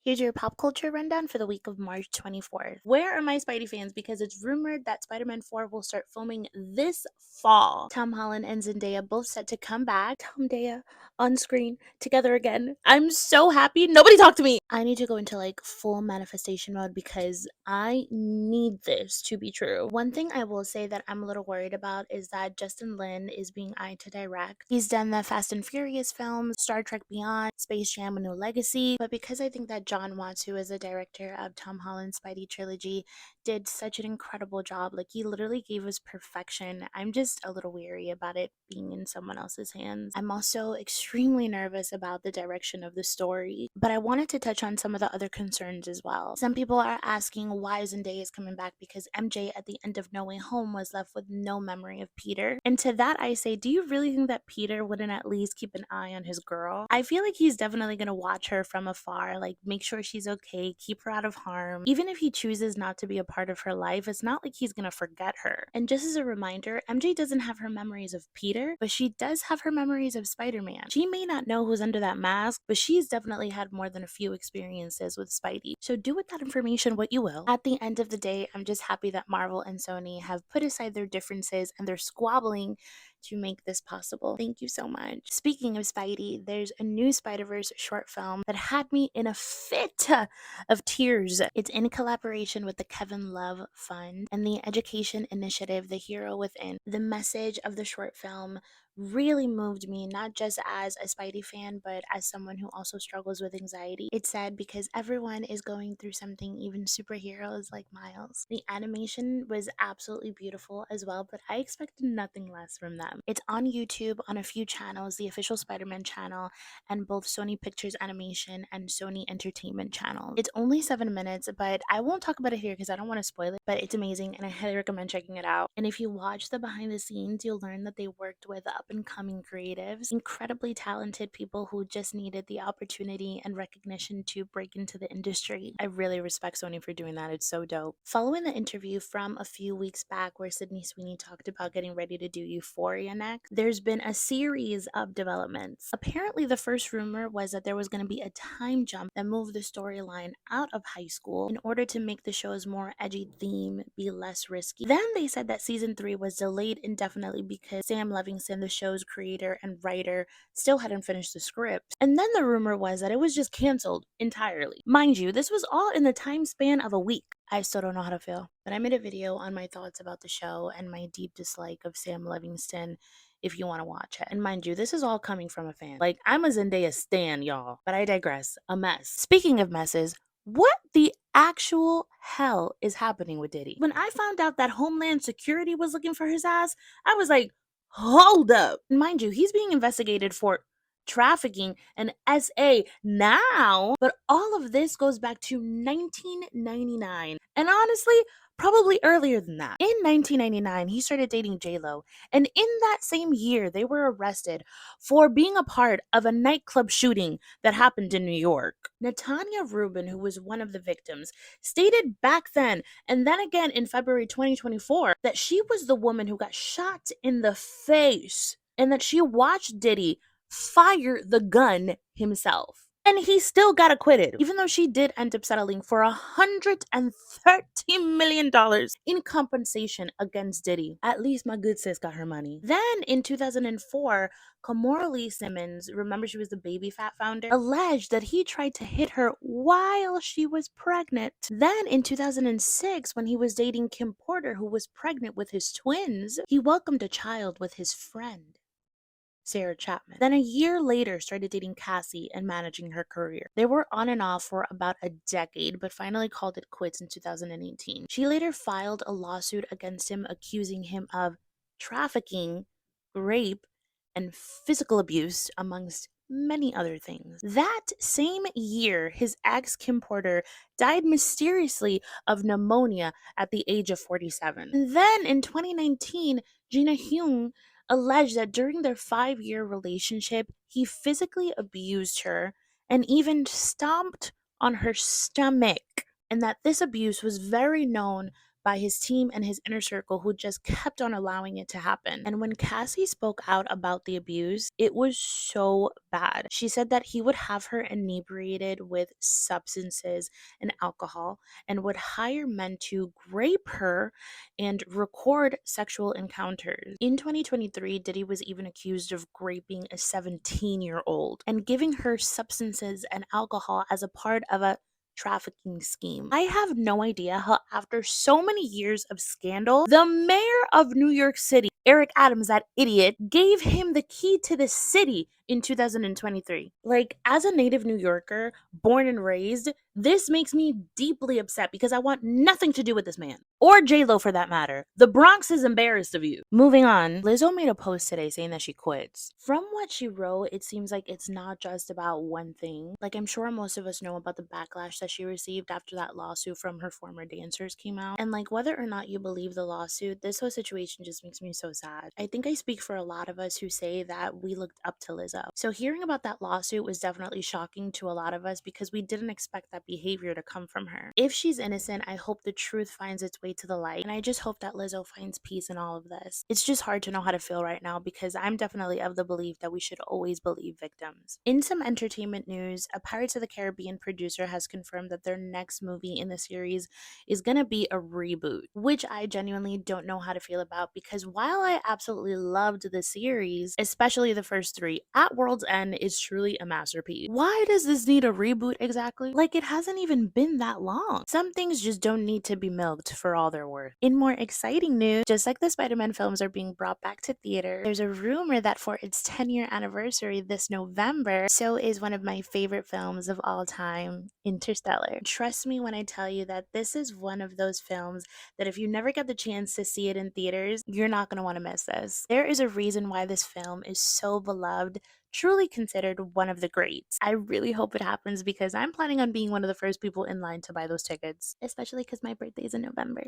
Here's your pop culture rundown for the week of March 24th. Where are my Spidey fans? Because it's rumored that Spider-Man 4 will start filming this fall. Tom Holland and Zendaya both set to come back. Tomdaya on screen together again. I'm so happy. Nobody talk to me. I need to go into like full manifestation mode because I need this to be true. One thing I will say that I'm a little worried about is that Justin Lin is being eyed to direct. He's done the Fast and Furious films, Star Trek Beyond, Space Jam: A New Legacy, but because I think that John Watts, who is the director of Tom Holland's Spidey trilogy, did such an incredible job. Like, he literally gave us perfection. I'm just a little weary about it being in someone else's hands. I'm also extremely nervous about the direction of the story, but I wanted to touch on some of the other concerns as well. Some people are asking why Zendaya is coming back because MJ at the end of No Way Home was left with no memory of Peter. And to that I say, do you really think that Peter wouldn't at least keep an eye on his girl? I feel like he's definitely gonna watch her from afar, like make sure she's okay, keep her out of harm. Even if he chooses not to be a part of her life, it's not like he's gonna forget her. And just as a reminder, MJ doesn't have her memories of Peter, but she does have her memories of Spider-Man. She may not know who's under that mask, but she's definitely had more than a few experiences with Spidey. So do with that information what you will. At the end of the day, I'm just happy that Marvel and Sony have put aside their differences and their squabbling to make this possible. Thank you so much. Speaking of Spidey, there's a new SpiderVerse short film that had me in a fit of tears. It's in collaboration with the Kevin Love Fund and the education initiative The Hero Within. The message of the short film really moved me, not just as a Spidey fan, but as someone who also struggles with anxiety. It's sad because everyone is going through something, even superheroes like Miles. The animation was absolutely beautiful as well, but I expected nothing less from them. It's on YouTube on a few channels, the official Spider-Man channel, and both Sony Pictures Animation and Sony Entertainment channels. It's only 7 minutes, but I won't talk about it here because I don't want to spoil it, but it's amazing and I highly recommend checking it out. And if you watch the behind the scenes, you'll learn that they worked with up and coming creatives, incredibly talented people who just needed the opportunity and recognition to break into the industry. I really respect Sony for doing that. It's so dope. Following the interview from a few weeks back where Sydney Sweeney talked about getting ready to do Euphoria next, there's been a series of developments. Apparently, the first rumor was that there was going to be a time jump that moved the storyline out of high school in order to make the show's more edgy theme be less risky. Then they said that season 3 was delayed indefinitely because Sam Levinson, the show's creator and writer, still hadn't finished the script. And then the rumor was that it was just canceled entirely. Mind you, this was all in the time span of a week. I still don't know how to feel, but I made a video on my thoughts about the show and my deep dislike of Sam Levinson if you want to watch it. And mind you, this is all coming from a fan. Like, I'm a Zendaya stan, y'all. But I digress. A mess. Speaking of messes, what the actual hell is happening with Diddy? When I found out that Homeland Security was looking for his ass, I was like, hold up. And mind you, he's being investigated for trafficking and SA now, but all of this goes back to 1999. And honestly, probably earlier than that. In 1999, he started dating J-Lo, and in that same year, they were arrested for being a part of a nightclub shooting that happened in New York. Natanya Rubin, who was one of the victims, stated back then, and then again in February 2024, that she was the woman who got shot in the face, and that she watched Diddy fire the gun himself. And he still got acquitted, even though she did end up settling for $130 million in compensation against Diddy. At least my good sis got her money. Then in 2004, Kamora Lee Simmons, remember she was the Baby Fat founder, alleged that he tried to hit her while she was pregnant. Then in 2006, when he was dating Kim Porter, who was pregnant with his twins, he welcomed a child with his friend, Sarah Chapman. Then a year later started dating Cassie and managing her career. They were on and off for about a decade, but finally called it quits in 2018. She later filed a lawsuit against him, accusing him of trafficking, rape, and physical abuse, amongst many other things. That same year, his ex, Kim Porter, died mysteriously of pneumonia at the age of 47. And then in 2019, Gina Hyun alleged that during their 5-year relationship, he physically abused her and even stomped on her stomach, and that this abuse was very known by his team and his inner circle who just kept on allowing it to happen. And when Cassie spoke out about the abuse, it was so bad. She said that he would have her inebriated with substances and alcohol and would hire men to grape her and record sexual encounters. In 2023, Diddy was even accused of raping a 17-year-old and giving her substances and alcohol as a part of a trafficking scheme. I have no idea how, after so many years of scandal, the mayor of New York City, Eric Adams, that idiot, gave him the key to the city in 2023. Like, as a native New Yorker, born and raised, this makes me deeply upset because I want nothing to do with this man. Or J-Lo for that matter. The Bronx is embarrassed of you. Moving on, Lizzo made a post today saying that she quits. From what she wrote, it seems like it's not just about one thing. Like, I'm sure most of us know about the backlash that she received after that lawsuit from her former dancers came out. And like, whether or not you believe the lawsuit, this whole situation just makes me so sad. I think I speak for a lot of us who say that we looked up to Lizzo. So hearing about that lawsuit was definitely shocking to a lot of us because we didn't expect that behavior to come from her. If she's innocent, I hope the truth finds its way to the light, and I just hope that Lizzo finds peace in all of this. It's just hard to know how to feel right now because I'm definitely of the belief that we should always believe victims. In some entertainment news, a Pirates of the Caribbean producer has confirmed that their next movie in the series is gonna be a reboot, which I genuinely don't know how to feel about because while I absolutely loved the series, especially the first three, At World's End is truly a masterpiece. Why does this need a reboot exactly? Like, it hasn't even been that long. Some things just don't need to be milked for all they're worth. In more exciting news, just like the Spider-Man films are being brought back to theater, there's a rumor that for its 10-year anniversary this November, so is one of my favorite films of all time, Interstellar. Trust me when I tell you that this is one of those films that if you never get the chance to see it in theaters, you're not going to want to miss this. There is a reason why this film is so beloved, truly considered one of the greats. I really hope it happens because I'm planning on being one of the first people in line to buy those tickets, especially because my birthday is in November.